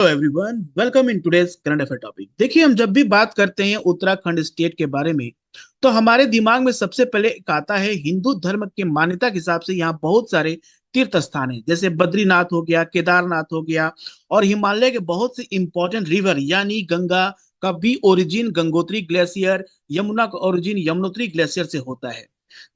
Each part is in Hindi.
Hello everyone, welcome in today's current affair topic. देखिए, हम जब भी बात करते हैं उत्तराखंड स्टेट के बारे में तो हमारे दिमाग में सबसे पहले एक आता है हिंदू धर्म की मान्यता के हिसाब से यहाँ बहुत सारे तीर्थ स्थान हैं, जैसे बद्रीनाथ हो गया, केदारनाथ हो गया और हिमालय के बहुत से इंपॉर्टेंट रिवर यानी गंगा का भी ओरिजिन गंगोत्री ग्लेशियर, यमुना का ओरिजिन यमुनोत्री ग्लेशियर से होता है।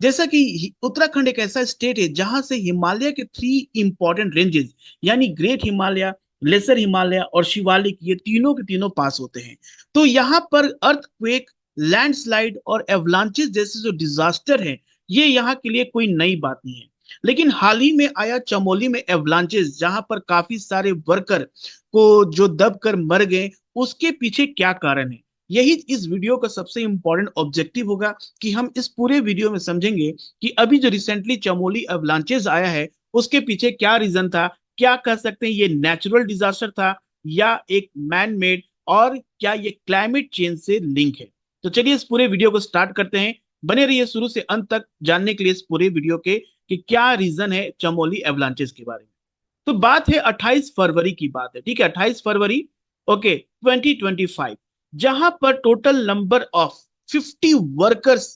जैसा कि उत्तराखंड एक ऐसा स्टेट है जहां से हिमालय के थ्री इंपॉर्टेंट रेंजेस यानी ग्रेट हिमालय, लेसर हिमालय और शिवालिक, ये तीनों के तीनों पास होते हैं। तो यहाँ पर अर्थक्वेक, लैंडस्लाइड और एवलांचेस जैसे जो डिजास्टर हैं, ये यहाँ के लिए कोई नई बात नहीं है। लेकिन हाल ही में आया चमोली में एवलांचेस, जहां पर काफी सारे वर्कर को जो दब कर मर गए, उसके पीछे क्या कारण है, यही इस वीडियो का सबसे इंपॉर्टेंट ऑब्जेक्टिव होगा कि हम इस पूरे वीडियो में समझेंगे कि अभी जो रिसेंटली चमोली एवलांचेस आया है उसके पीछे क्या रीजन था, क्या कह सकते हैं ये नेचुरल डिजास्टर था या एक मैन मेड, और क्या ये क्लाइमेट चेंज से लिंक है। तो चलिए इस पूरे वीडियो को स्टार्ट करते हैं। बने रहिए शुरू से अंत तक जानने के लिए इस पूरे वीडियो के कि क्या रीजन है चमोली एवलांचेस के बारे में। तो बात है 28 फरवरी की बात है, ठीक है, 28 फरवरी, ओके, 2025, जहां पर टोटल नंबर ऑफ 50 वर्कर्स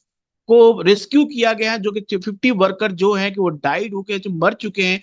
को रेस्क्यू किया गया है, जो कि 50 वर्कर जो है कि वो डाइड होके जो मर चुके हैं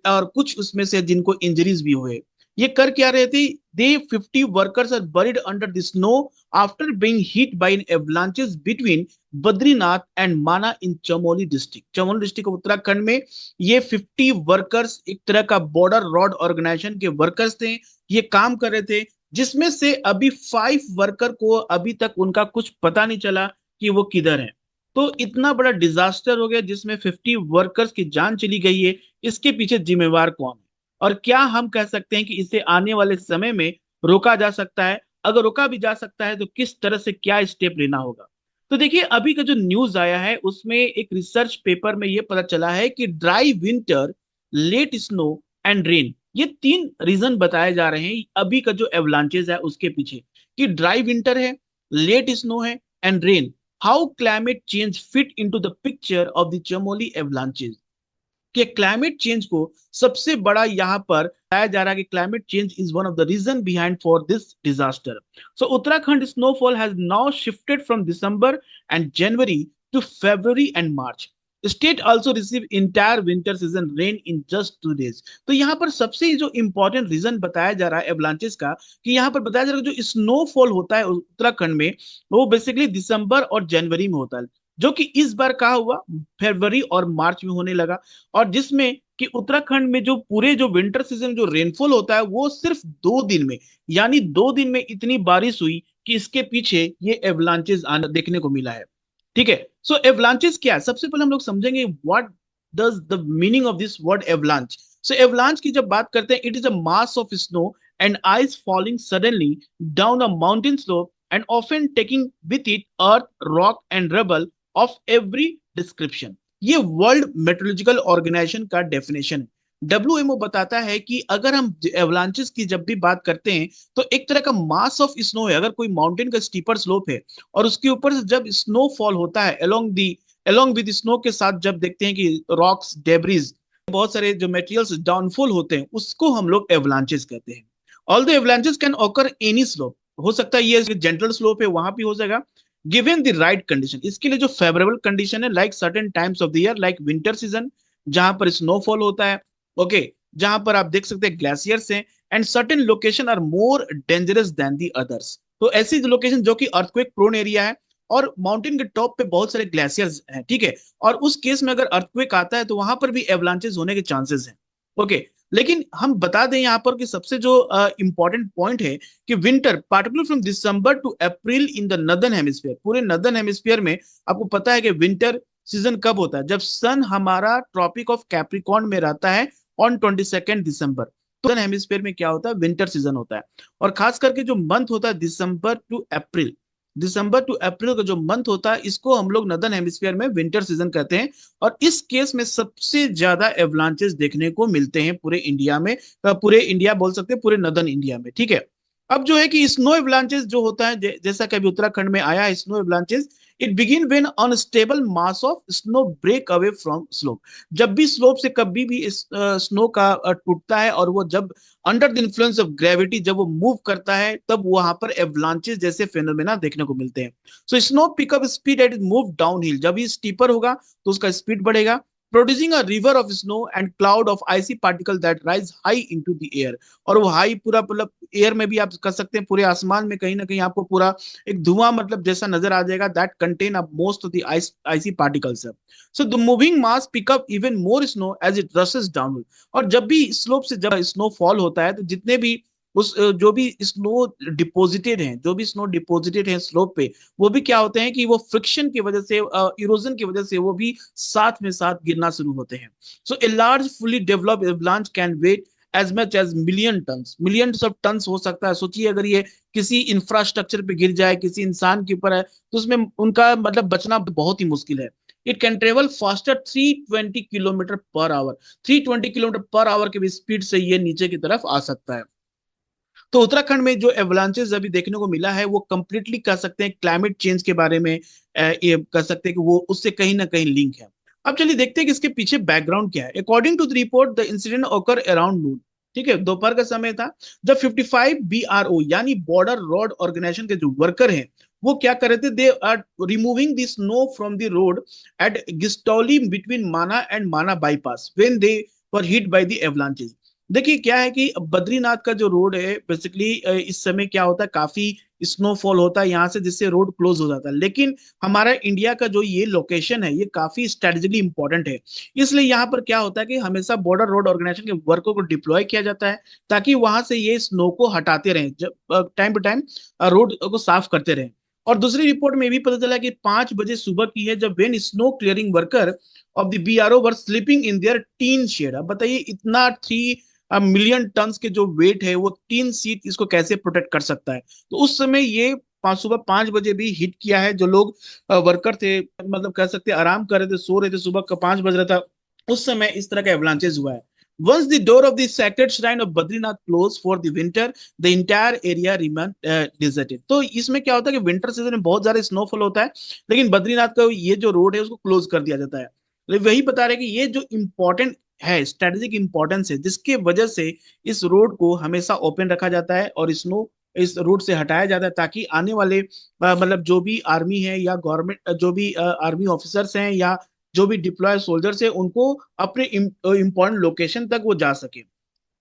और कुछ उसमें से जिनको इंजरीज भी हुए। ये कर क्या रहे थे? They 50 workers are buried under the snow after being hit by an avalanches between Badrinath and Mana in Chamoli district. Chamoli district Uttarakhand में ये 50 वर्कर्स एक तरह का बॉर्डर रोड ऑर्गेनाइजेशन के वर्कर्स थे, ये काम कर रहे थे, जिसमें से अभी 5 वर्कर को अभी तक उनका कुछ पता नहीं चला कि वो किधर है। तो इतना बड़ा डिजास्टर हो गया जिसमें 50 वर्कर्स की जान चली गई है। इसके पीछे जिम्मेवार कौन है और क्या हम कह सकते हैं कि इसे आने वाले समय में रोका जा सकता है? अगर रोका भी जा सकता है तो किस तरह से क्या स्टेप लेना होगा? तो देखिए, अभी का जो न्यूज आया है उसमें एक रिसर्च पेपर में यह पता चला है कि dry winter, late snow and rain, ये तीन रीजन बताए जा रहे हैं अभी का जो एवलांचेस है उसके पीछे। कि ड्राई विंटर है, लेट स्नो है and rain, how climate change fit into the picture of the Chamoli avalanches. कि क्लाइमेट चेंज को सबसे बड़ा यहाँ पर बताया जा रहा है कि climate change is one of the reason behind for this disaster. So Uttarakhand snowfall has now shifted from December and January to February and March. State also receive entire winter season rain in just 2 days। तो यहाँ पर सबसे जो इंपॉर्टेंट रीजन बताया जा रहा है एवलांचेस का, कि यहाँ पर बताया जा रहा है जो स्नोफॉल होता है उत्तराखंड में, वो बेसिकली दिसंबर और जनवरी में होता है, जो कि इस बार कहा हुआ फरवरी और मार्च में होने लगा। और जिसमें कि उत्तराखंड में जो पूरे जो विंटर सीजन जो रेनफॉल होता है वो सिर्फ 2 दिन में, यानी 2 दिन में इतनी बारिश हुई कि इसके पीछे ये एवलांचेस आना देखने को मिला है। ठीक है, सो एवलांचेस क्या है, सबसे पहले हम लोग समझेंगे what does the meaning of this word avalanche. So avalanche की जब बात करते हैं, it is a mass of snow and ice falling suddenly down a mountain slope and often taking with it earth, rock and rubble of every description. ये वर्ल्ड मेट्रोलॉजिकल ऑर्गेनाइजेशन का डेफिनेशन है। डब्ल्यूएमओ बताता है कि अगर हम एवलांचेस की जब भी बात करते हैं तो एक तरह का मास ऑफ स्नो है। अगर कोई माउंटेन का स्टीपर स्लोप है और उसके ऊपर से जब स्नो फॉल होता है अलोंग विद स्नो के साथ, जब देखते हैं कि रॉक्स, डेब्रिज, बहुत सारे जो मटेरियल्स डाउनफॉल होते हैं, उसको हम लोग एवलांचेस कहते हैं। All the avalanches can occur any slope, हो सकता है ये जेंटल स्लोप है वहां भी हो जाएगा, गिवन द राइट कंडीशन। इसके लिए जो फेवरेबल कंडीशन है, like certain times of the year, like winter season जहां पर स्नोफॉल होता है, ओके, जहां पर आप देख सकते हैं ग्लेशियर्स हैं, and certain location are more dangerous than the others. तो ऐसी लोकेशन जो कि अर्थक्वेक प्रोन एरिया है और माउंटेन के टॉप पे बहुत सारे ग्लेशियर्स हैं, ठीक है, और उस केस में अगर अर्थक्वेक आता है तो वहां पर भी एवलांचेस होने के चांसेस हैं। ओके, लेकिन हम बता दें यहाँ पर कि सबसे जो इंपॉर्टेंट पॉइंट है कि winter particular from December to April in the northern hemisphere, पूरे नदर्न हेमिस्फीयर में आपको पता है कि विंटर सीजन कब होता है? जब सन हमारा ट्रॉपिक ऑफ कैप्रिकॉर्न में रहता है ऑन 22 दिसंबर, तो नदर्न हेमिस्फीयर में क्या होता है? विंटर सीजन होता है। और खास करके जो मंथ होता है दिसंबर टू अप्रैल, दिसंबर टू अप्रैल का जो मंथ होता है इसको हम लोग नदर्न हेमिस्फीयर में विंटर सीजन कहते हैं। और इस केस में सबसे ज्यादा एवलांचेस देखने को मिलते हैं पूरे इंडिया में, पूरे इंडिया बोल सकते हैं, पूरे नदर्न इंडिया में, ठीक है। अब जो है कि स्नो एवलांचेस जो होता है, जैसा कि अभी उत्तराखंड में आया है snow avalanches, it begin when unstable mass of snow break away from slope. जब भी स्लोप से कभी भी स्नो का टूटता है, और वो जब under the influence of gravity जब वो मूव करता है, तब वहां पर एवलांचेस जैसे फेनोमेना देखने को मिलते हैं। So snow pick up speed at move downhill, जब ये स्टीपर होगा तो उसका स्पीड बढ़ेगा, producing a river of snow and cloud of icy particle that rise high into the air. और वो हाई पूरा मतलब एयर में भी आप कर सकते हैं, पूरे आसमान में कहीं ना कहीं आपको पूरा एक धुआं मतलब जैसा नजर आ जाएगा, that contain a most of the icy particles. So the moving mass pick up even more snow as it races downward. और जब भी स्लोप से जब स्नो फॉल होता है, तो जितने भी उस जो भी स्नो डिपोजिटेड हैं, जो भी स्नो डिपोजिटेड है स्लोप पे, वो भी क्या होते हैं कि वो फ्रिक्शन की वजह से, इरोजन की वजह से वो भी साथ में साथ गिरना शुरू होते हैं। So a large fully developed avalanche can weigh as much as million tons, millions of tons हो सकता है। सोचिए अगर ये किसी इंफ्रास्ट्रक्चर पे गिर जाए, किसी इंसान के ऊपर है, तो उसमें उनका मतलब बचना बहुत ही मुश्किल है। It can travel faster 320 kilometre per hour, 320 kilometre per hour की स्पीड से ये नीचे की तरफ आ सकता है। तो उत्तराखंड में जो एवलांचेस अभी देखने को मिला है, वो कंप्लीटली कह सकते हैं क्लाइमेट चेंज के बारे में, ये कह सकते हैं कि वो उससे कहीं ना कहीं लिंक है। अब चलिए देखते हैं कि इसके पीछे बैकग्राउंड क्या है। According to the report, the incident occur around noon, ठीक है, दोपहर का समय था, जब 55 BRO यानी बॉर्डर रोड ऑर्गेनाइजेशन के जो वर्कर हैं, वो क्या कर रहे थे, they are removing the snow from the road at Ghastoli between Mana and Mana bypass when they were hit by the avalanches. देखिए क्या है कि बद्रीनाथ का जो रोड है बेसिकली, इस समय क्या होता है, काफी स्नोफॉल होता है यहाँ से, जिससे रोड क्लोज हो जाता है। लेकिन हमारा इंडिया का जो ये लोकेशन है, ये काफी स्ट्रेटेजिकली इंपॉर्टेंट है। इसलिए यहाँ पर क्या होता है कि हमेशा बॉर्डर रोड ऑर्गेनाइजेशन के वर्कर को डिप्लॉय किया जाता है, ताकि वहां से ये स्नो को हटाते रहें, जब टाइम टू टाइम रोड को साफ करते रहें। और दूसरी रिपोर्ट में भी पता चला कि 5 बजे सुबह की है, जब when snow clearing worker of the BRO were sleeping in their tin shed. अब बताइए इतना 3 मिलियन टन्स के जो वेट है, वो 3 सीट इसको कैसे प्रोटेक्ट कर सकता है। तो उस समय ये सुबह 5 बजे भी हिट किया है। जो लोग वर्कर थे, मतलब कह सकते हैं आराम कर रहे थे, सो रहे थे, सुबह का 5 बज रहा था, उस समय इस तरह का एवलांचेस हुआ है। Once the door of the sacred shrine of Badrinath closed for the winter, the entire area remained deserted। तो इसमें क्या होता है कि विंटर सीजन में बहुत ज्यादा स्नोफॉल होता है, लेकिन बद्रीनाथ का ये जो रोड है उसको क्लोज कर दिया जाता है। वही बता रहे कि ये जो इंपॉर्टेंट है, स्ट्रेटेजिक इंपॉर्टेंस है, जिसके वजह से इस रोड को हमेशा ओपन रखा जाता है और स्नो इस रोड से हटाया जाता है, ताकि आने वाले मतलब जो भी आर्मी है या गवर्नमेंट, जो भी आर्मी ऑफिसर्स हैं या जो भी डिप्लॉय सोल्जर्स है, उनको अपने इंपॉर्टेंट लोकेशन तक वो जा सके।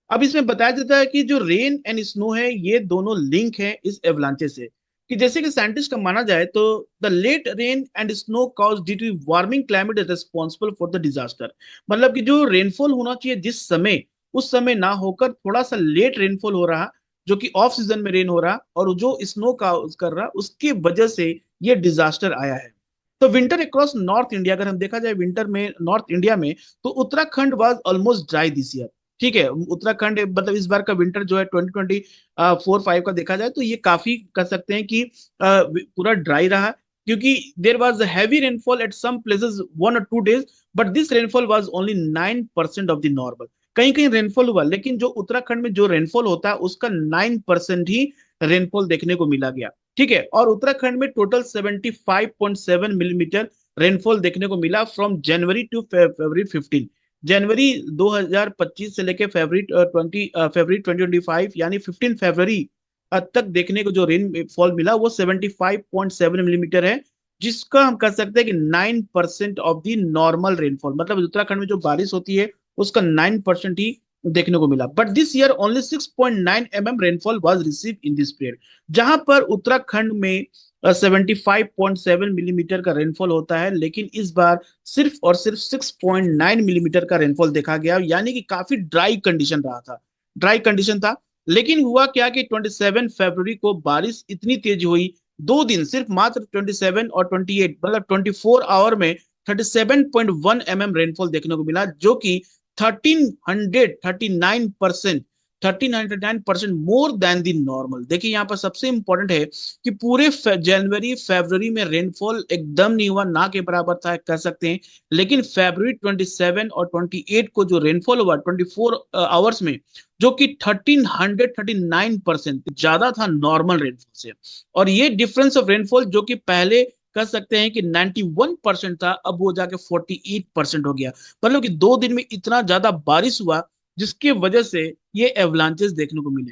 अब इसमें बताया जाता है कि जो रेन एंड स्नो है, ये दोनों लिंक है इस एवलांचे से। कि जैसे कि साइंटिस्ट का माना जाए तो the late rain and snow cause due to warming climate is responsible for the disaster. मतलब कि जो रेनफॉल होना चाहिए जिस समय, उस समय ना होकर थोड़ा सा लेट रेनफॉल हो रहा, जो कि ऑफ सीजन में रेन हो रहा, और जो स्नो का कर रहा, उसकी वजह से ये डिजास्टर आया है। तो विंटर अक्रॉस नॉर्थ इंडिया, अगर हम देखा जाए विंटर में नॉर्थ इंडिया में, तो Uttarakhand was almost dry this year. ठीक है, उत्तराखंड मतलब इस बार का विंटर जो है 2024-25 का देखा जाए, तो ये काफी कह सकते हैं कि पूरा ड्राई रहा, क्योंकि there was heavy rainfall at some places 1 और 2 days, but this rainfall was only 9% of the normal. कहीं कहीं रेनफॉल हुआ, लेकिन जो उत्तराखंड में जो रेनफॉल होता है उसका 9% ही रेनफॉल देखने को मिला गया। ठीक है, और उत्तराखंड में टोटल 75.7 मिलीमीटर रेनफॉल देखने को मिला फ्रॉम जनवरी टू फरवरी 15। जनवरी 2025 से लेके फरवरी 2025 यानी 15 फरवरी तक देखने को जो रेन फॉल मिला, वो 75.7 मिलीमीटर है, जिसका हम कह सकते हैं कि 9% ऑफ द नॉर्मल रेनफॉल। मतलब उत्तराखंड में जो बारिश होती है उसका 9% ही देखने को मिला। But this year only 6.9 rainfall was receive in this period. जहां पर उत्तराखंड में 75.7 मिलीमीटर का रेनफॉल होता है, लेकिन इस बार सिर्फ और सिर्फ 6.9 मिलीमीटर का रेनफॉल देखा गया, यानी कि काफी ड्राई कंडीशन रहा था, ड्राई कंडीशन था। लेकिन हुआ क्या कि 27 फरवरी को बारिश इतनी तेज हुई, 2 दिन सिर्फ मात्र 27 और 28 मतलब 24 आवर में 37.1 रेनफॉल देखने को मिला, जो कि 1339% 1309% मोर देन द नॉर्मल। देखिए यहाँ पर सबसे इंपॉर्टेंट है कि पूरे जनवरी फरवरी में रेनफॉल एकदम नहीं हुआ, ना के बराबर था कह सकते हैं। लेकिन फरवरी 27 और 28 को जो रेनफॉल हुआ 24 आवर्स में, जो कि 1339% ज्यादा था नॉर्मल रेनफॉल से। और ये डिफरेंस ऑफ रेनफॉल जो कि पहले कह सकते हैं कि 91% था, अब वो जाके 48% हो गया। मतलब कि 2 दिन में इतना ज्यादा बारिश हुआ जिसकी वजह से ये एवलांचेस देखने को मिले।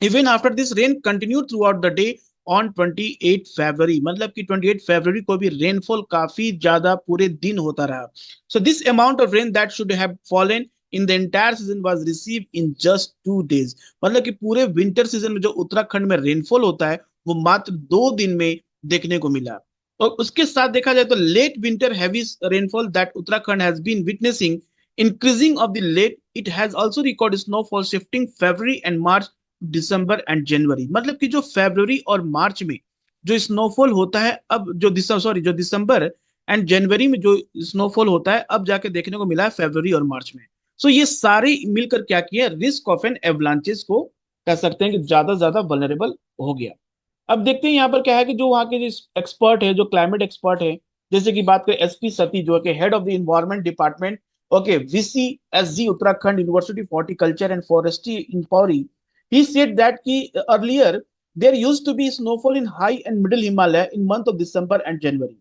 Even after this rain continue through out the day on 28 फरवरी, मतलब कि 28 फरवरी को भी रेनफॉल काफी ज्यादा पूरे दिन होता रहा। So this amount of rain that should have fallen in the entire season was receive in just 2 days। मतलब कि पूरे विंटर सीजन में जो उत्तराखंड में रेनफॉल होता है वो मात्र 2 दिन में देखने को मिला। और उसके साथ देखा जाए तो late winter heavy rainfall that Uttarakhand has been witnessing increasing of the late, it has also recorded snowfall shifting February and March, December and January. मतलब कि जो फरवरी और मार्च में जो स्नोफॉल होता है, अब जो दिसंबर एंड जनवरी में जो स्नोफॉल होता है अब जाके देखने को मिला है फरवरी और मार्च में। सो ये सारे मिलकर क्या किया, रिस्क ऑफ एन एवलांचेस को कह सकते हैं कि ज्यादा वल्नरेबल हो गया। अब देखते हैं यहाँ पर क्या है कि जो वहाँ के एक्सपर्ट है, जो क्लाइमेट एक्सपर्ट है, जैसे कि बात करें एसपी सती जो है head of the environment department, okay, VCSG Uttarakhand university of horticulture and forestry in Pauri, he said that कि earlier there used to be snowfall in high and middle Himalaya in month of December and January।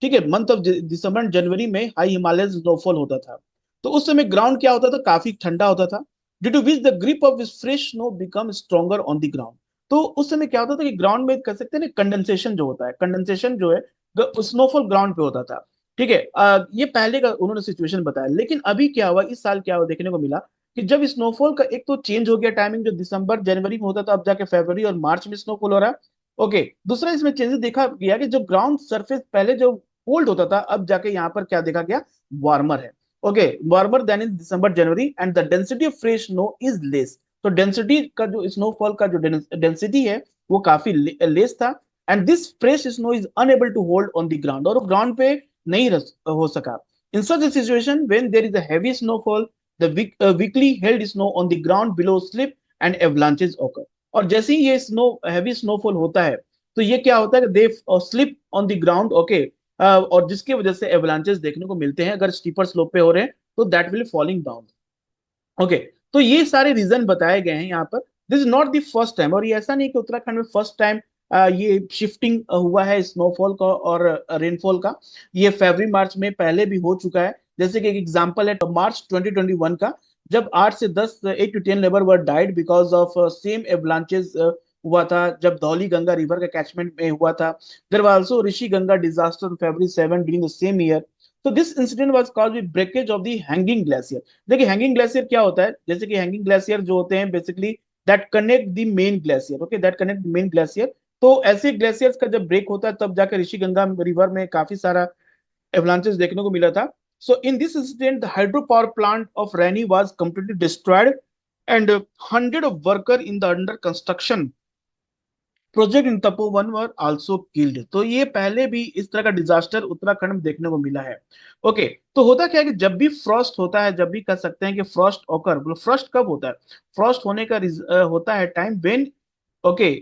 ठीक है, मंथ ऑफ दिसंबर एंड जनवरी में हाई हिमालय स्नोफॉल होता था। तो उस समय ग्राउंड क्या होता था, काफी ठंडा होता था, due to which the grip of fresh snow become stronger on the ground. तो उस समय क्या होता था कि ग्राउंड में कह सकते हैं ना कंडेंसेशन जो होता है, कंडेंसेशन जो है स्नोफॉल ग्राउंड पे होता था। ठीक है, ये पहले का उन्होंने सिचुएशन बताया। लेकिन अभी क्या हुआ, इस साल क्या हुआ देखने को मिला कि जब स्नोफॉल का एक तो चेंज हो गया टाइमिंग, जो दिसंबर जनवरी में होता था अब जाके फरवरी और मार्च में स्नोफॉल हो रहा है। ओके, दूसरा इसमें चेंजेस देखा गया कि जो ग्राउंड सरफेस पहले जो कोल्ड होता था अब जाके यहाँ पर क्या देखा गया, वार्मर है। Okay, warmer then in December January and the density of fresh snow is less. तो डेंसिटी का जो स्नोफॉल का जो डेंसिटी है वो काफी लेस था। And this fresh snow is unable to hold on the ground, और ग्राउंड पे नहीं हो सका। इन सच a situation when there is a heavy snowfall, the weakly held snow on the ground below slip and avalanches occur। और जैसे ही ये स्नो हैवी स्नोफॉल होता है तो ये क्या होता है कि they slip on the ground, okay, और जिसकी वजह से एवलांचेस देखने को मिलते हैं अगर स्टीपर स्लोप पे हो रहे हैं तो that will falling down. Okay, तो ये सारे रीजन बताए गए हैं यहाँ पर। This is not the first time, और ये ऐसा नहीं कि उत्तराखंड में फर्स्ट टाइम ये शिफ्टिंग हुआ है स्नोफॉल का और रेनफॉल का। ये फरवरी मार्च में पहले भी हो चुका है। जैसे कि एक एग्जांपल है तो मार्च 2021 का, जब 8 से 10 labour were died because of same avalanches हुआ था, जब धौली गंगा रिवर के कैचमेंट में हुआ था। There was also Rishi Ganga disaster February 7 during the same year. तो this incident was called with breakage of the hanging glacier. देखिए हैंगिंग ग्लेशियर क्या होता है, जैसे कि हैंगिंग ग्लेशियर जो होते हैं basically that connect the main glacier, okay, that connect the main glacier. तो ऐसे ग्लेशियर्स का जब ब्रेक होता है तब जाकर ऋषि गंगा रिवर में काफी सारा एवलांचेस देखने को मिला था। So in this incident the hydro power plant of Raini was completely destroyed and hundred of worker in the under construction project in Tapovan were also killed. तो ये पहले भी इस तरह का डिजास्टर उत्तराखंड में देखने को मिला है। ओके, तो होता क्या है कि जब भी फ्रॉस्ट होता है, जब भी कह सकते हैं कि फ्रॉस्ट ऑकर, फ्रॉस्ट कब होता है, फ्रॉस्ट होने का होता है time when, okay,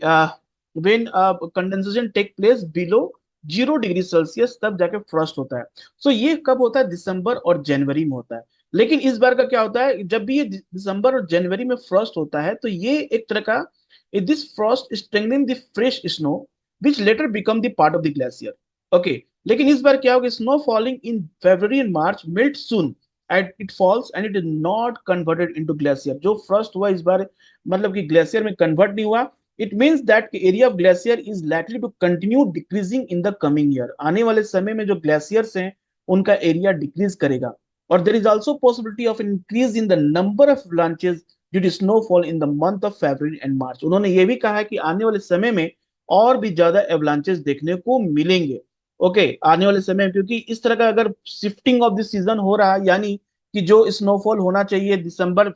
when condensation take place below 0 degree Celsius, तब जाके फ्रॉस्ट होता है। सो ये कब होता है, दिसंबर और जनवरी में होता है। लेकिन इस बार का क्या होता है, जब भी ये दिसंबर और जनवरी में फ्रॉस्ट होता है तो ये एक तरह का, this frost strengthen the fresh snow which later become the part of the glacier। okay, लेकिन इस बार क्या होगा, snow falling in February and March melt soon and it falls and it is not converted into glacier. जो फ्रॉस्ट हुआ इस बार मतलब कि ग्लेशियर में कन्वर्ट नहीं हुआ। It means that area of glacier is likely to continue decreasing in the coming year. आने वाले समय में जो ग्लेशियर्स हैं उनका एरिया डिक्रीज करेगा। और there is also possibility of increase in the number of branches due to snowfall in the month of February and March. उन्होंने ये भी कहा है कि आने वाले समय में और भी ज्यादा एवलांचेस देखने को मिलेंगे। ओके, आने वाले समय में, क्योंकि इस तरह का अगर शिफ्टिंग ऑफ द सीजन हो रहा है, यानी कि जो स्नोफॉल होना चाहिए दिसंबर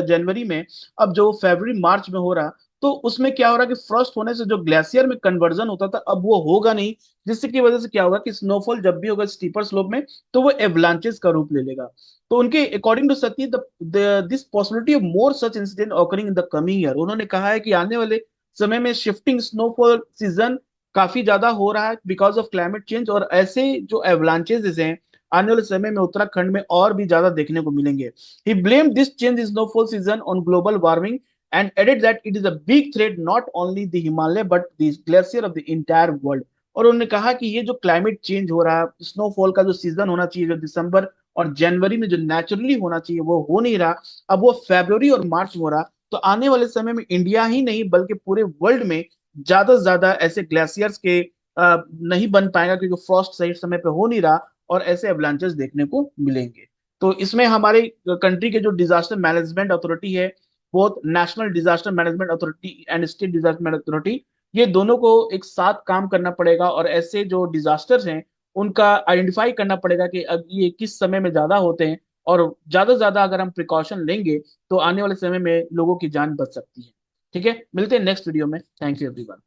जनवरी में अब जो फरवरी मार्च में हो रहा, तो उसमें क्या हो रहा है कि फ्रॉस्ट होने से जो ग्लेशियर में कन्वर्जन होता था अब वो होगा नहीं, जिससे की वजह से क्या होगा कि स्नोफॉल जब भी होगा स्टीपर स्लोप में तो वो एवलांचेस का रूप ले लेगा। तो उनके according to Sati this possibility of more such incident occurring in the coming year, उन्होंने कहा है कि आने वाले समय में शिफ्टिंग स्नोफॉल सीजन काफी ज्यादा हो रहा है बिकॉज ऑफ क्लाइमेट चेंज, और ऐसे जो एवलांचेस हैं आने वाले समय में उत्तराखंड में और भी ज्यादा देखने को मिलेंगे। He blame this change in snowfall season on global warming and added that it is a big threat not only the Himalaya but the glacier of the entire world। और उन्होंने कहा कि ये जो क्लाइमेट चेंज हो रहा है, स्नोफॉल का जो सीजन होना चाहिए जो दिसंबर और जनवरी में जो नेचुरली होना चाहिए वो हो नहीं रहा, अब वो फरवरी और मार्च में हो रहा। तो आने वाले समय में इंडिया ही नहीं बल्कि पूरे वर्ल्ड में ज्यादा से ज्यादा ऐसे ग्लेशियर्स के नहीं बन पाएगा क्योंकि फ्रॉस्ट सही समय पे हो नहीं रहा और ऐसे एवलांचेस देखने को मिलेंगे। तो इसमें हमारे कंट्री के जो डिजास्टर मैनेजमेंट अथॉरिटी है, both national disaster management authority and state disaster management authority, ये दोनों को एक साथ काम करना पड़ेगा और ऐसे जो डिजास्टर्स हैं उनका आइडेंटिफाई करना पड़ेगा कि अब ये किस समय में ज्यादा होते हैं, और ज्यादा से ज्यादा अगर हम प्रिकॉशन लेंगे तो आने वाले समय में लोगों की जान बच सकती है। ठीक है, मिलते हैं नेक्स्ट वीडियो में। Thank you everyone.